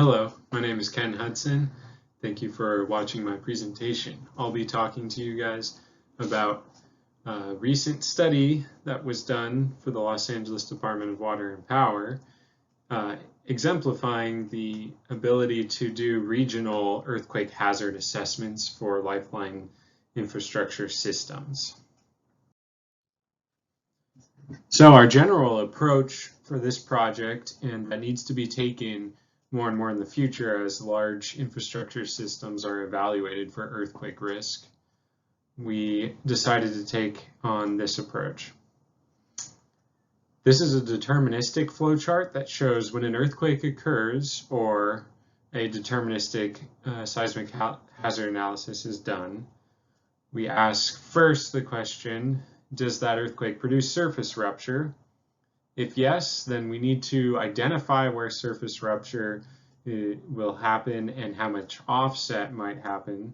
Hello, my name is Ken Hudson. Thank you for watching my presentation. I'll be talking to you guys about a recent study that was done for the Los Angeles Department of Water and Power, exemplifying the ability to do regional earthquake hazard assessments for Lifeline infrastructure systems. So our general approach for this project, and that needs to be taken more and more in the future as large infrastructure systems are evaluated for earthquake risk, we decided to take on this approach. This is a deterministic flowchart that shows when an earthquake occurs or a deterministic seismic hazard analysis is done. We ask first the question, does that earthquake produce surface rupture? If yes, then we need to identify where surface rupture will happen and how much offset might happen.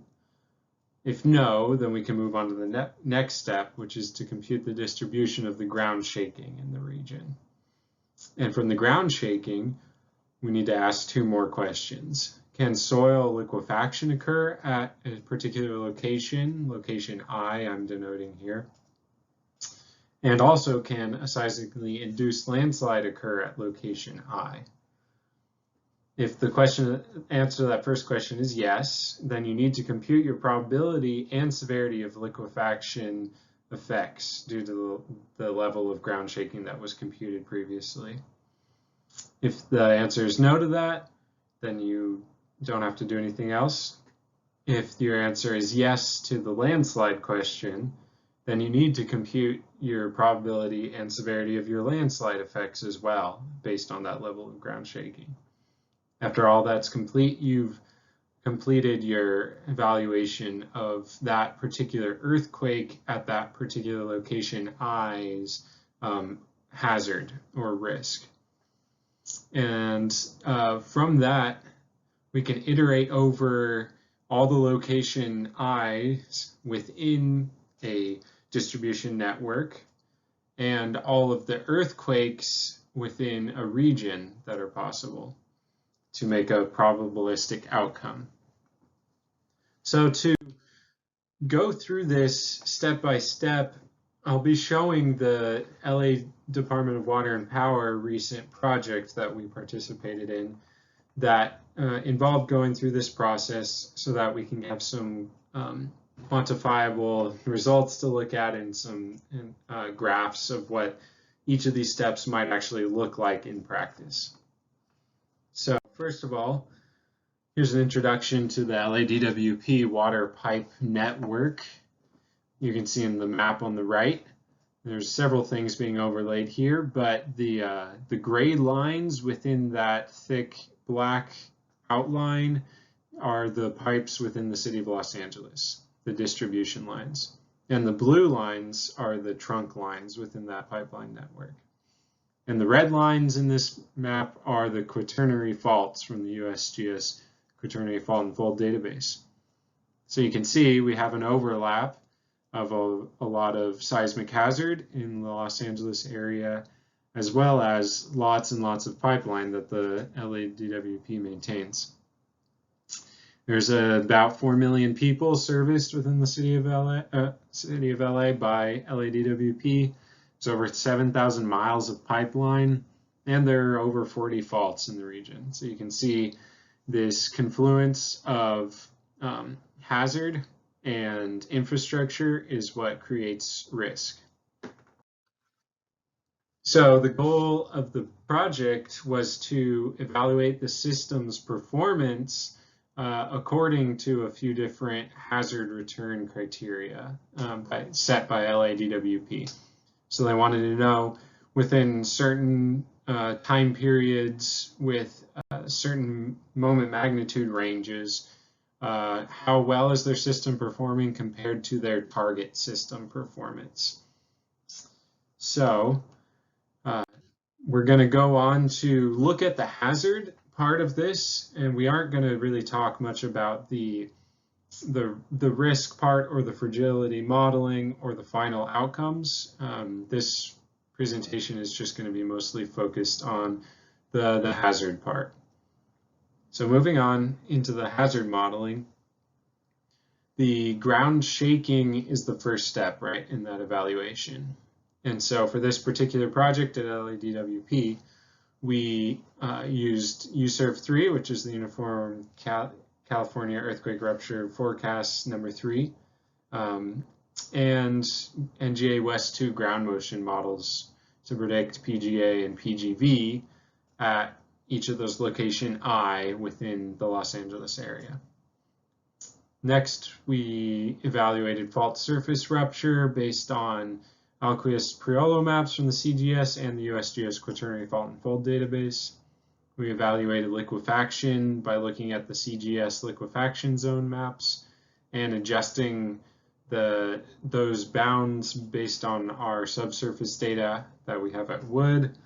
If no, then we can move on to the next step, which is to compute the distribution of the ground shaking in the region. And from the ground shaking, we need to ask two more questions. Can soil liquefaction occur at a particular location, location I, I'm denoting here? And also, can a seismically induced landslide occur at location I? If the answer to that first question is yes, then you need to compute your probability and severity of liquefaction effects due to the level of ground shaking that was computed previously. If the answer is no to that, then you don't have to do anything else. If your answer is yes to the landslide question, then you need to compute your probability and severity of your landslide effects as well, based on that level of ground shaking. After all that's complete, you've completed your evaluation of that particular earthquake at that particular location I's hazard or risk. And from that, we can iterate over all the location I's within a distribution network and all of the earthquakes within a region that are possible to make a probabilistic outcome. So to go through this step by step, I'll be showing the LA Department of Water and Power recent project that we participated in that involved going through this process so that we can have some quantifiable results to look at and some graphs of what each of these steps might actually look like in practice. So first of all, here's an introduction to the LADWP water pipe network. You can see in the map on the right, there's several things being overlaid here, but the gray lines within that thick black outline are the pipes within the city of Los Angeles, the distribution lines. And the blue lines are the trunk lines within that pipeline network. And the red lines in this map are the quaternary faults from the USGS Quaternary Fault and Fold database. So you can see we have an overlap of a lot of seismic hazard in the Los Angeles area, as well as lots and lots of pipeline that the LADWP maintains. There's about 4 million people serviced within the city of LA by LADWP. There's over 7,000 miles of pipeline, and there are over 40 faults in the region. So you can see this confluence of hazard and infrastructure is what creates risk. So the goal of the project was to evaluate the system's performance according to a few different hazard return criteria set by LADWP. So they wanted to know within certain time periods with certain moment magnitude ranges, how well is their system performing compared to their target system performance. So we're going to go on to look at the hazard part of this, and we aren't going to really talk much about the risk part or the fragility modeling or the final outcomes. This presentation is just going to be mostly focused on the hazard part. So moving on into the hazard modeling, the ground shaking is the first step, right, in that evaluation. And so for this particular project at LADWP, we used USERV-3, which is the Uniform California Earthquake Rupture Forecast number 3, and NGA West 2 ground motion models to predict PGA and PGV at each of those location I within the Los Angeles area. Next, we evaluated fault surface rupture based on Alquist-Priolo maps from the CGS and the USGS Quaternary Fault and Fold database. We evaluated liquefaction by looking at the CGS liquefaction zone maps and adjusting those bounds based on our subsurface data that we have at Wood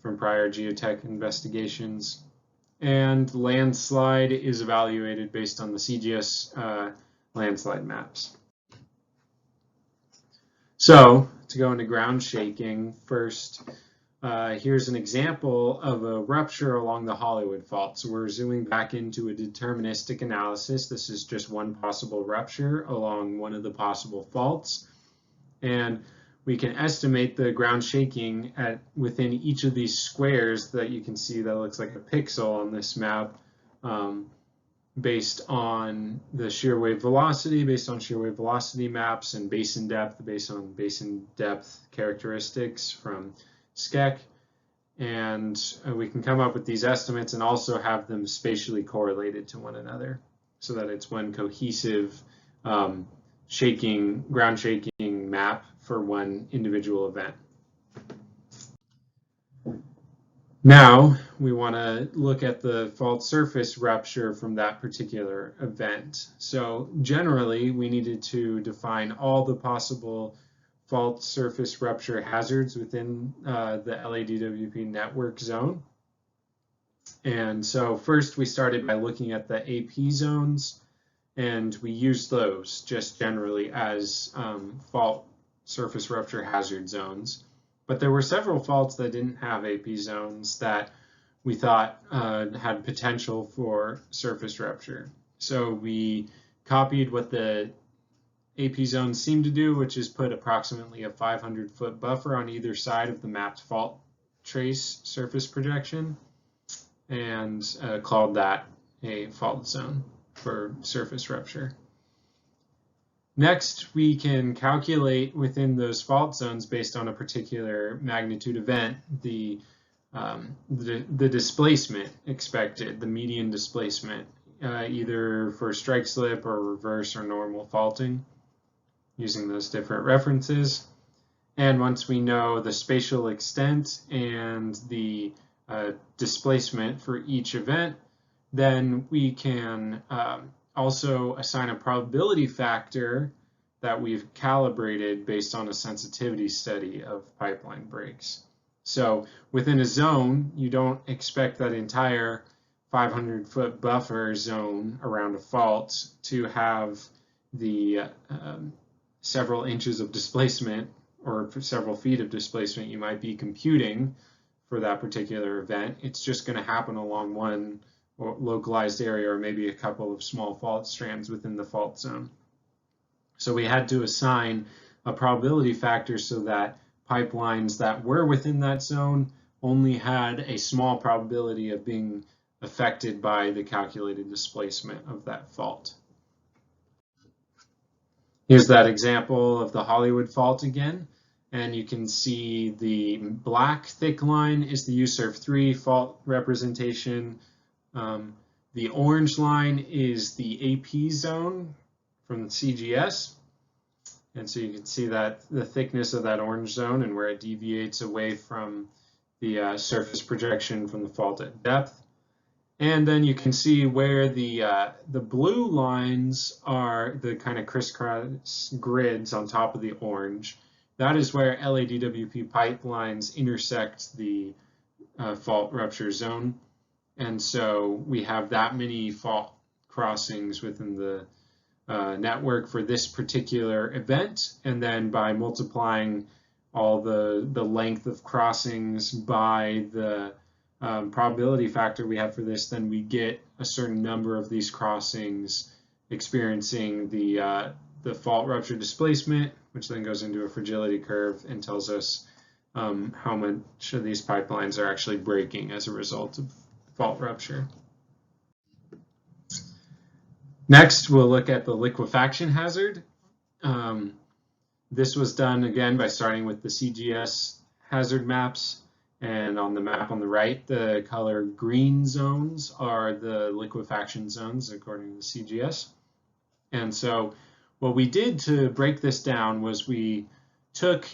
from prior geotech investigations. And landslide is evaluated based on the CGS landslide maps. So to go into ground shaking, first, here's an example of a rupture along the Hollywood Fault. So we're zooming back into a deterministic analysis. This is just one possible rupture along one of the possible faults. And we can estimate the ground shaking within each of these squares that you can see that looks like a pixel on this map, based on the shear wave velocity, based on shear wave velocity maps, and basin depth based on basin depth characteristics from SCEC. And we can come up with these estimates and also have them spatially correlated to one another so that it's one cohesive ground shaking map for one individual event. Now we want to look at the fault surface rupture from that particular event. So generally we needed to define all the possible fault surface rupture hazards within the LADWP network zone. And so first we started by looking at the AP zones, and we used those just generally as fault surface rupture hazard zones. But there were several faults that didn't have AP zones that we thought had potential for surface rupture. So we copied what the AP zones seem to do, which is put approximately a 500-foot buffer on either side of the mapped fault trace surface projection, and called that a fault zone for surface rupture. Next, we can calculate within those fault zones based on a particular magnitude event the displacement expected, the median displacement, either for strike slip or reverse or normal faulting, using those different references. And once we know the spatial extent and the displacement for each event, then we can also assign a probability factor that we've calibrated based on a sensitivity study of pipeline breaks. So within a zone, you don't expect that entire 500-foot buffer zone around a fault to have the several inches of displacement or several feet of displacement you might be computing for that particular event. It's just going to happen along one localized area or maybe a couple of small fault strands within the fault zone. So we had to assign a probability factor so that pipelines that were within that zone only had a small probability of being affected by the calculated displacement of that fault. Here's that example of the Hollywood Fault again, and you can see the black thick line is the USERV-3 fault representation. The orange line is the AP zone from the CGS. And so you can see that the thickness of that orange zone and where it deviates away from the surface projection from the fault at depth. And then you can see where the blue lines are the kind of crisscross grids on top of the orange. That is where LADWP pipelines intersect the fault rupture zone. And so we have that many fault crossings within the network for this particular event. And then by multiplying all the length of crossings by the probability factor we have for this, then we get a certain number of these crossings experiencing the fault rupture displacement, which then goes into a fragility curve and tells us how much of these pipelines are actually breaking as a result of fault rupture. Next, we'll look at the liquefaction hazard. This was done again by starting with the CGS hazard maps. And on the map on the right, the color green zones are the liquefaction zones according to the CGS. And so what we did to break this down was we took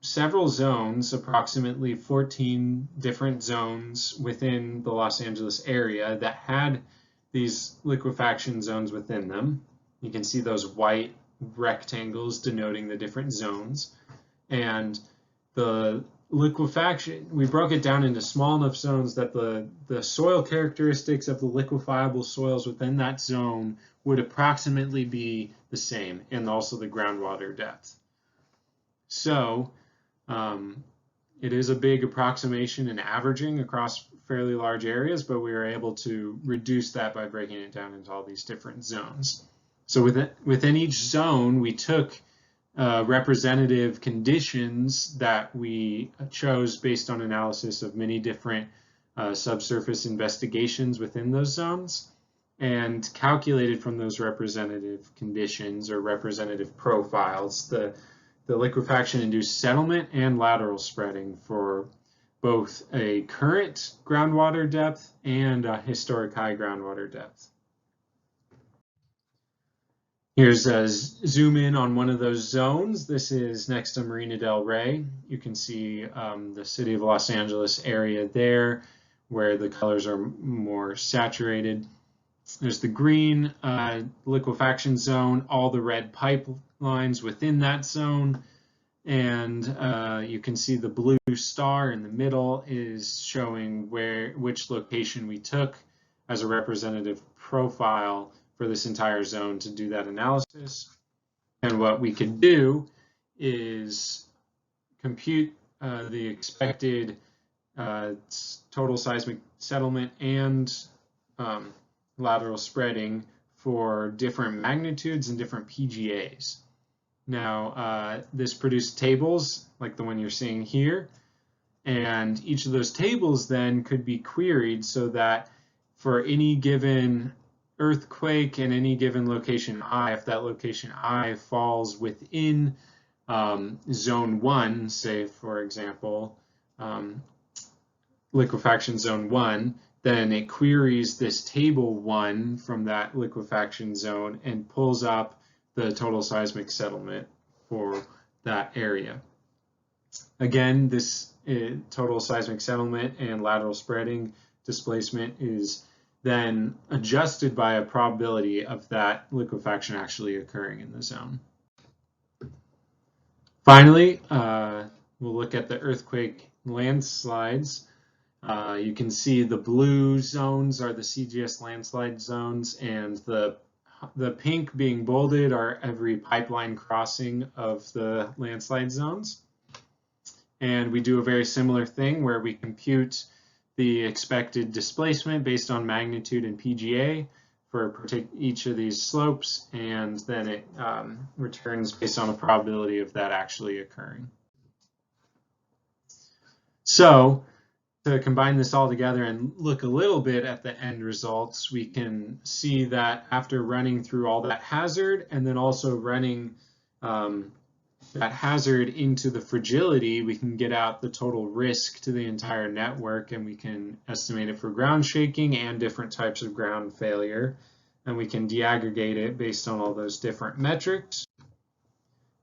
several zones, approximately 14 different zones within the Los Angeles area that had these liquefaction zones within them. You can see those white rectangles denoting the different zones. And the liquefaction, we broke it down into small enough zones that the soil characteristics of the liquefiable soils within that zone would approximately be the same, and also the groundwater depth. So it is a big approximation and averaging across fairly large areas, but we were able to reduce that by breaking it down into all these different zones. So within each zone, we took representative conditions that we chose based on analysis of many different subsurface investigations within those zones, and calculated from those representative conditions or representative profiles the liquefaction-induced settlement and lateral spreading for both a current groundwater depth and a historic high groundwater depth. Here's a zoom in on one of those zones. This is next to Marina del Rey. You can see the city of Los Angeles area there where the colors are more saturated. There's the green liquefaction zone, all the red pipelines within that zone. And you can see the blue star in the middle is showing which location we took as a representative profile for this entire zone to do that analysis. And what we could do is compute the expected total seismic settlement and lateral spreading for different magnitudes and different PGAs. Now, this produced tables like the one you're seeing here, and each of those tables then could be queried so that for any given earthquake in any given location I, if that location I falls within zone 1, say for example, liquefaction zone 1, then it queries this table 1 from that liquefaction zone and pulls up the total seismic settlement for that area. Again, this total seismic settlement and lateral spreading displacement is then adjusted by a probability of that liquefaction actually occurring in the zone. Finally, we'll look at the earthquake landslides. You can see the blue zones are the CGS landslide zones, and the pink being bolded are every pipeline crossing of the landslide zones. And we do a very similar thing where we compute the expected displacement based on magnitude and PGA for each of these slopes, and then it returns based on a probability of that actually occurring. So to combine this all together and look a little bit at the end results, we can see that after running through all that hazard and then also running that hazard into the fragility, we can get out the total risk to the entire network, and we can estimate it for ground shaking and different types of ground failure. And we can deaggregate it based on all those different metrics.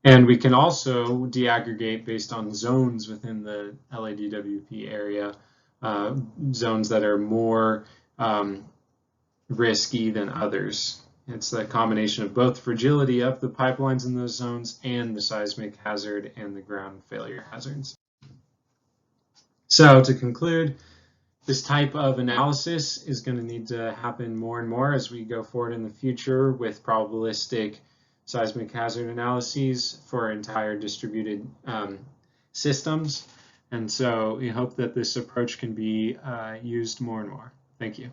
And we can also deaggregate based on zones within the LADWP area, zones that are more risky than others. It's the combination of both fragility of the pipelines in those zones and the seismic hazard and the ground failure hazards. So to conclude, this type of analysis is going to need to happen more and more as we go forward in the future with probabilistic seismic hazard analyses for entire distributed systems. And so we hope that this approach can be used more and more. Thank you.